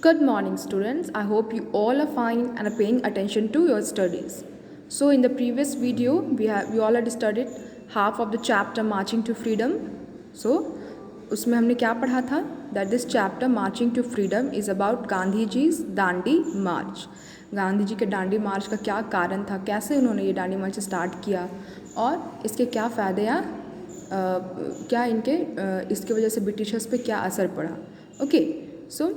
Good morning, students. I hope you all are fine and are paying attention to your studies. So, in the previous video, we already studied half of the chapter Marching to Freedom. So, उसमें हमने क्या पढ़ा था? That this chapter Marching to Freedom is about Gandhi जी's Dandi मार्च. गांधी जी के दांडी मार्च का क्या कारण था, कैसे उन्होंने ये दांडी मार्च स्टार्ट किया और इसके क्या फ़ायदे या क्या इनके इसकी वजह से ब्रिटिशर्स पे क्या असर पड़ा. Okay, so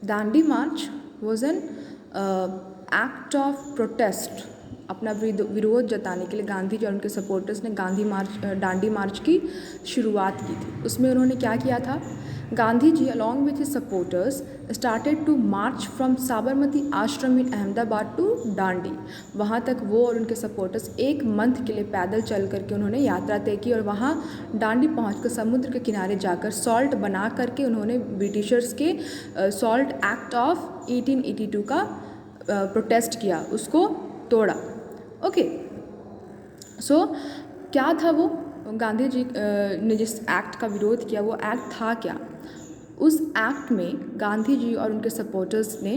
Dandi March was an act of protest. अपना विरोध जताने के लिए गांधी जी और उनके सपोर्टर्स ने दांडी मार्च की शुरुआत की थी. उसमें उन्होंने क्या किया था? Gandhi ji along with his supporters started to march from Sabarmati Ashram in Ahmedabad to Dandi. वहाँ तक वो और उनके सपोर्टर्स एक मंथ के लिए पैदल चल करके उन्होंने यात्रा तय की और वहाँ दांडी पहुँचकर समुद्र के किनारे जाकर सॉल्ट बना करके उन्होंने ब्रिटिशर्स के सॉल्ट एक्ट ऑफ 1882 का प्रोटेस्ट किया, उसको तोड़ा. ओके, सो क्या था वो गांधी जी ने जिस एक्ट का विरोध किया, वो एक्ट था क्या? उस एक्ट में गांधी जी और उनके सपोर्टर्स ने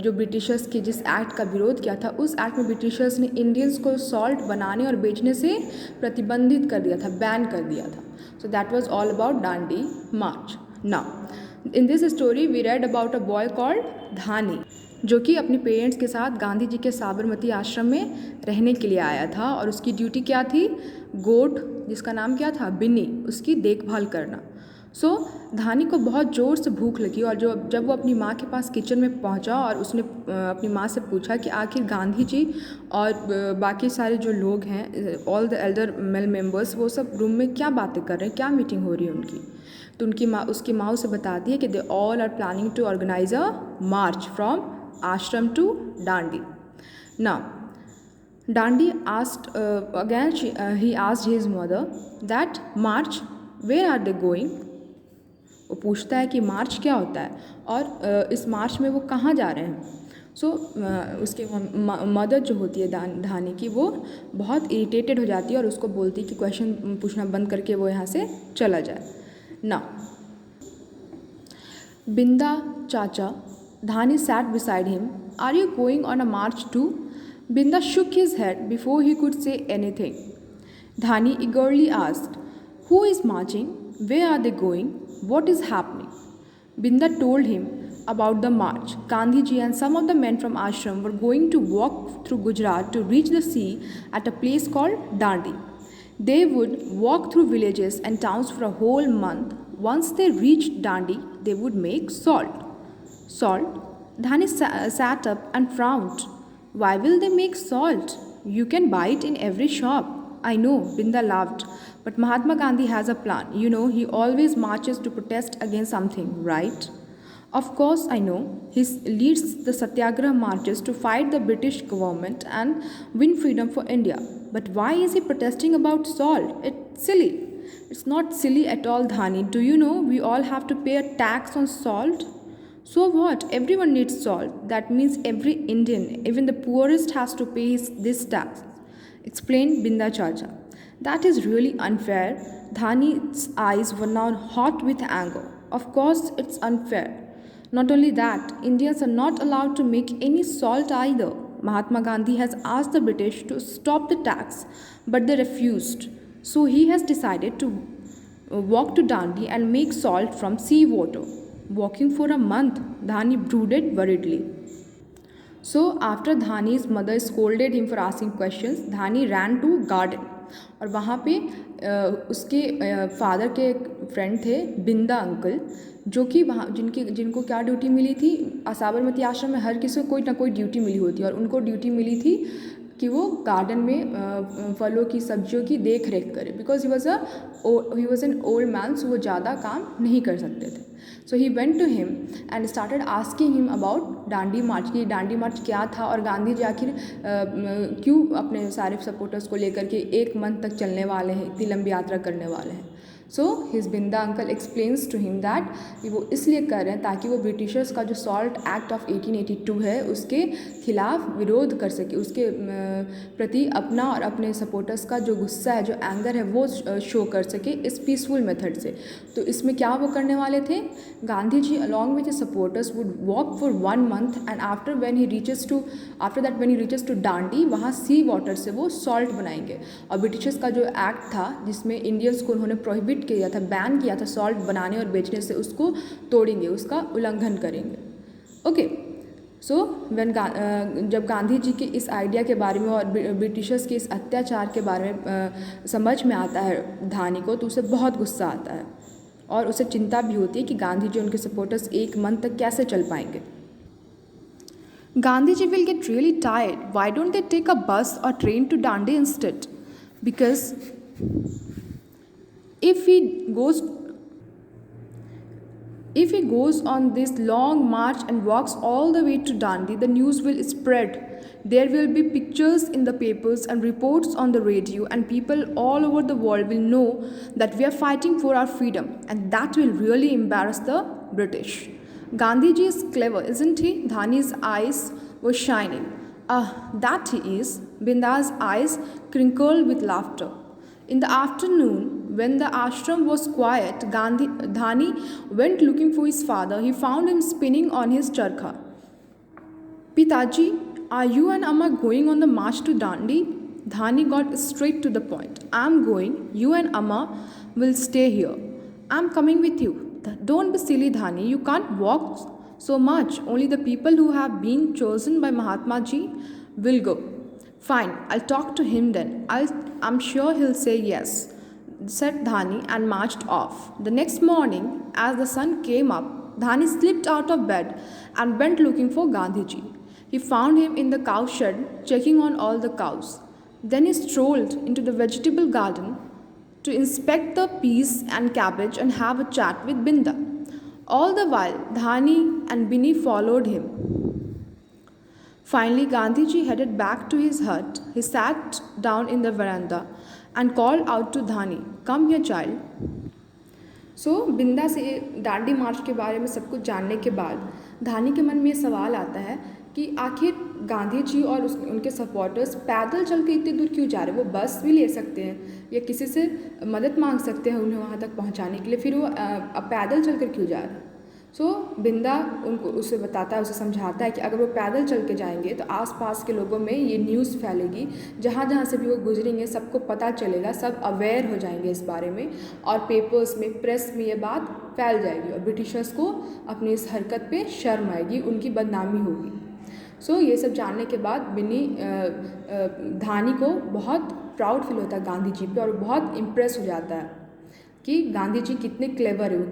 जो ब्रिटिशर्स के जिस एक्ट का विरोध किया था, उस एक्ट में ब्रिटिशर्स ने इंडियंस को सॉल्ट बनाने और बेचने से प्रतिबंधित कर दिया था, बैन कर दिया था. So that was all about Dandi march. Now in this story we read about a boy called Dhani, जो कि अपने पेरेंट्स के साथ गांधी जी के साबरमती आश्रम में रहने के लिए आया था और उसकी ड्यूटी क्या थी? गोट, जिसका नाम क्या था? बिन्नी, उसकी देखभाल करना. सो धानी को बहुत ज़ोर से भूख लगी और जब वो अपनी माँ के पास किचन में पहुँचा और उसने अपनी माँ से पूछा कि आखिर गांधी जी और बाकी सारे जो लोग हैं, all the Elder male members, वो सब रूम में क्या बातें कर रहे हैं, क्या मीटिंग हो रही है उनकी. तो उसकी माँ उसे बताती है कि they all are planning to organise a march from ashram to Dandi. Now, Dandi asked he asked his mother that march, where are they going? वो पूछता है कि मार्च क्या होता है और इस मार्च में वो कहाँ जा रहे हैं. सो उसके मदर जो होती है धानी की, वो बहुत इरिटेटेड हो जाती है और उसको बोलती है कि क्वेश्चन पूछना बंद करके वो यहाँ से चला जाए. ना बिंदा चाचा, Dhani sat beside him. Are you going on a march too? Binda shook his head before he could say anything. Dhani eagerly asked, who is marching? Where are they going? What is happening? Binda told him about the march. Gandhi ji and some of the men from ashram were going to walk through Gujarat to reach the sea at a place called Dandi. They would walk through villages and towns for a whole month. Once they reached Dandi, they would make salt. Salt? Dhani sat up and frowned. Why will they make salt? You can buy it in every shop. I know, Binda laughed. But Mahatma Gandhi has a plan. You know, he always marches to protest against something, right? Of course, I know. He leads the Satyagraha marches to fight the British government and win freedom for India. But why is he protesting about salt? It's silly. It's not silly at all, Dhani. Do you know we all have to pay a tax on salt? So what? Everyone needs salt. That means every Indian, even the poorest, has to pay this tax, explained Binda Chacha. That is really unfair. Dhani's eyes were now hot with anger. Of course it's unfair. Not only that, Indians are not allowed to make any salt either. Mahatma Gandhi has asked the British to stop the tax, but they refused. So he has decided to walk to Dandi and make salt from sea water. Walking for a month, Dhani brooded worriedly. So after Dhani's mother scolded him for asking questions, Dhani ran to garden. और वहाँ पे उसके father के एक friend थे, बिंदा uncle, जो कि वहाँ जिनको क्या ड्यूटी मिली थी, साबरमती आश्रम में हर किसी को कोई ना कोई ड्यूटी मिली होती है और उनको ड्यूटी मिली थी कि वो गार्डन में फलों की सब्जियों की देख रेख करे. Because he was an old man, so वो ज़्यादा काम नहीं कर सकते थे. So he went to him and started asking him about Dandi march, कि दांडी मार्च क्या था और गांधी जी आखिर क्यों अपने सारे सपोर्टर्स को लेकर के एक मंथ तक चलने वाले हैं, इतनी लंबी यात्रा करने वाले हैं. So his Binda uncle explains to him that वो इसलिए कर रहे हैं ताकि वो ब्रिटिशर्स का जो सॉल्ट एक्ट ऑफ 1882 है उसके खिलाफ विरोध कर सके, उसके प्रति अपना और अपने सपोर्टर्स का जो गुस्सा है, जो एंगर है, वो शो कर सके इस पीसफुल मेथड से। तो इसमें क्या वो करने वाले थे, Gandhi ji along with his supporters would walk for 1 month and after that when he reaches to Dandi, वहाँ सी वाटर से वो सॉल्ट बनाएंगे। और ब्रिटिशर्स का जो एक्ट था जिसमें इंडियंस को उन्होंने प्रोहिबिट किया था, बैन किया था सॉल्ट बनाने और बेचने से, उसको तोड़ेंगे, उसका उल्लंघन करेंगे। ओके, सो जब गांधी जी के इस आइडिया के बारे में और ब्रिटिशर्स के इस अत्याचार के बारे में समझ में आता है धानी को, तो उसे बहुत गुस्सा आता है और उसे चिंता भी होती है कि गांधी जी उनके सपोर्टर्स 1 month तक कैसे चल पाएंगे। Gandhi ji will get really tired, why don't they take a bus और train to Dandi instead, because if he goes on this long march and walks all the way to Dandi, the news will spread. There will be pictures in the papers and reports on the radio, and people all over the world will know that we are fighting for our freedom, and that will really embarrass the British. Gandhiji is clever, isn't he? Dhani's eyes were shining. That he is. Binda's eyes crinkled with laughter. In the afternoon, when the ashram was quiet, Dhani went looking for his father. He found him spinning on his charkha. Pitaji, are you and Amma going on the march to Dandi? Dhani got straight to the point. I'm going. You and Amma will stay here. I'm coming with you. Don't be silly, Dhani. You can't walk so much. Only the people who have been chosen by Mahatma Ji will go. Fine, I'll talk to him then. I'm sure he'll say yes, said Dhani and marched off. The next morning, as the sun came up, Dhani slipped out of bed and went looking for Gandhiji. He found him in the cow shed, checking on all the cows. Then he strolled into the vegetable garden to inspect the peas and cabbage and have a chat with Binda. All the while, Dhani and Binny followed him. Finally, Gandhiji headed back to his hut. He sat down in the veranda and called out to Dhani, "Come here, child." सो बिंदा से डांडी मार्च के बारे में सब कुछ जानने के बाद धानी के मन में ये सवाल आता है कि आखिर गांधी जी और उनके सपोर्टर्स पैदल चल के इतनी दूर क्यों जा रहे हैं। वो बस भी ले सकते हैं या किसी से मदद मांग सकते हैं उन्हें वहाँ तक पहुँचाने के लिए, फिर वो पैदल चल कर क्यों जा रहे हैं। सो बिंदा उसे बताता है, उसे समझाता है कि अगर वो पैदल चल के जाएंगे तो आसपास के लोगों में ये न्यूज़ फैलेगी, जहाँ जहाँ से भी वो गुजरेंगे सबको पता चलेगा, सब अवेयर हो जाएंगे इस बारे में और पेपर्स में, प्रेस में ये बात फैल जाएगी और ब्रिटिशर्स को अपनी इस हरकत पे शर्म आएगी, उनकी बदनामी होगी। सो ये सब जानने के बाद बिन्नी धानी को बहुत प्राउड फील होता है गांधी जी पे और बहुत इम्प्रेस हो जाता है कि गांधी जी कितने क्लेवर है, वो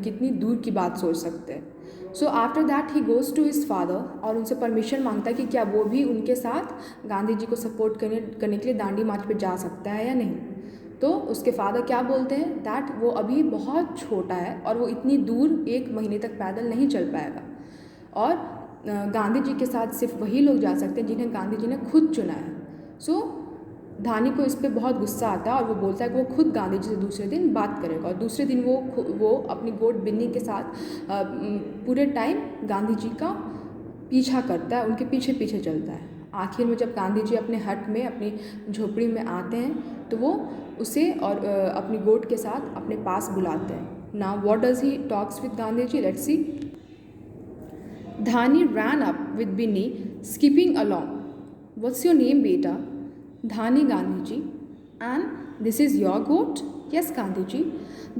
कितनी दूर की बात सोच सकते हैं। So after that he goes to his father और उनसे परमिशन मांगता है कि क्या वो भी उनके साथ गांधी जी को सपोर्ट करने के लिए दांडी मार्च पे जा सकता है या नहीं। तो उसके फादर क्या बोलते हैं दैट वो अभी बहुत छोटा है और वो इतनी दूर 1 महीने तक पैदल नहीं चल पाएगा और गांधी जी के साथ सिर्फ वही लोग जा सकते हैं जिन्हें गांधी जी ने खुद चुना है। सो धानी को इस पर बहुत गुस्सा आता है और वो बोलता है कि वो खुद गांधी जी से दूसरे दिन बात करेगा और दूसरे दिन वो अपनी गोट बिन्नी के साथ पूरे टाइम गांधी जी का पीछा करता है, उनके पीछे पीछे चलता है। आखिर में जब गांधी जी अपने हट में, अपनी झोपड़ी में आते हैं तो वो उसे और अपनी गोट के साथ अपने पास बुलाते हैं। Now what does he talks with Gandhi ji, let's see. Dhani ran up with Binny, skipping along. "What's your name, beta?" "Dhani, Gandhiji." "And this is your goat?" "Yes, Gandhiji.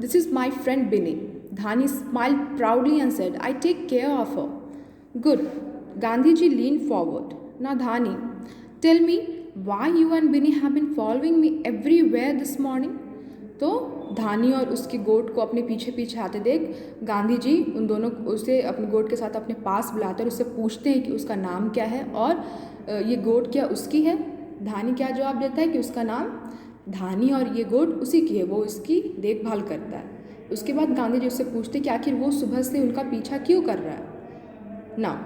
This is my friend Binny." Dhani smiled proudly and said, "I take care of her." "Good." Gandhiji leaned forward. "Now, Dhani, tell me why you and Binny have been following me everywhere this morning." तो धानी और उसकी गोट को अपने पीछे पीछे आते देख गांधी जी उसे अपनी गोट के साथ अपने पास बुलाते और उससे पूछते हैं कि उसका नाम क्या है और ये गोट क्या उसकी है। धानी क्या जवाब देता है कि उसका नाम धानी और ये गोट उसी की है, वो इसकी देखभाल करता है। उसके बाद गांधी जी उससे पूछते कि आखिर वो सुबह से उनका पीछा क्यों कर रहा है। Now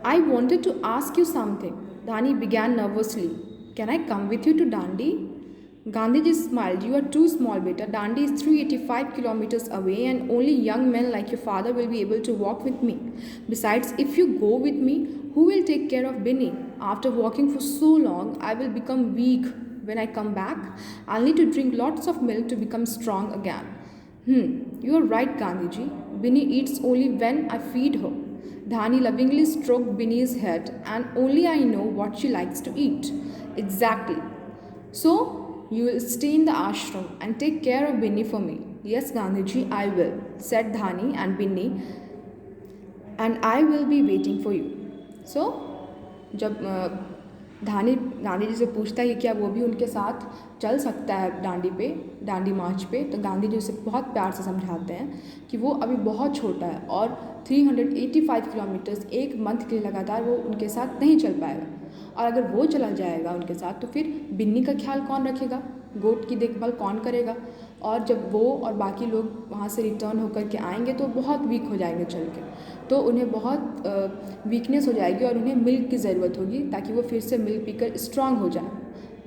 I wanted to ask you something, Dhani began nervously. "Can I come with you to Dandi?" Gandhiji smiled. You are too small, beta. Dandi is 385 kilometers away, and only young men like your father will be able to walk with me. Besides, if you go with me, who will take care of Binny? After walking for so long, I will become weak. When I come back, I'll need to drink lots of milk to become strong again. You are right, Gandhiji. Binny eats only when I feed her. Dhani lovingly stroked Binny's head, and only I know what she likes to eat. Exactly. So, you will stay in the ashram and take care of Binny for me. Yes, Gandhiji, I will, said Dhani and Binny, and I will be waiting for you. So, जब धानी गांधी जी से पूछता है कि क्या वो भी उनके साथ चल सकता है डांडी मार्च पे, तो गांधी जी उसे बहुत प्यार से समझाते हैं कि वो अभी बहुत छोटा है और 385 किलोमीटर्स एक मंथ के लिए लगातार वो उनके साथ नहीं चल पाएगा, और अगर वो चला जाएगा उनके साथ तो फिर बिन्नी का ख्याल कौन रखेगा, गोट की देखभाल कौन करेगा, और जब वो और बाकी लोग वहाँ से रिटर्न होकर के आएंगे तो बहुत वीक हो जाएंगे चल के, तो उन्हें बहुत वीकनेस हो जाएगी और उन्हें मिल्क की ज़रूरत होगी ताकि वो फिर से मिल्क पीकर स्ट्रांग हो जाए।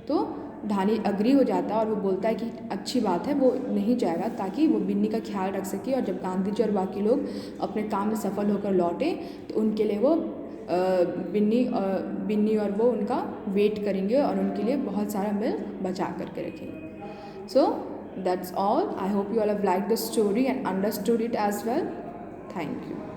तो धानी अग्री हो जाता है और वो बोलता है कि अच्छी बात है, वो नहीं जाएगा ताकि वो बिन्नी का ख्याल रख सके, और जब गांधी जी और बाकी लोग अपने काम में सफल होकर लौटे तो उनके लिए वो बिन्नी और वो उनका वेट करेंगे और उनके लिए बहुत सारा मिल्क बचा करके रखेंगे। So that's all. I hope you all have liked the story and understood it as well. Thank you.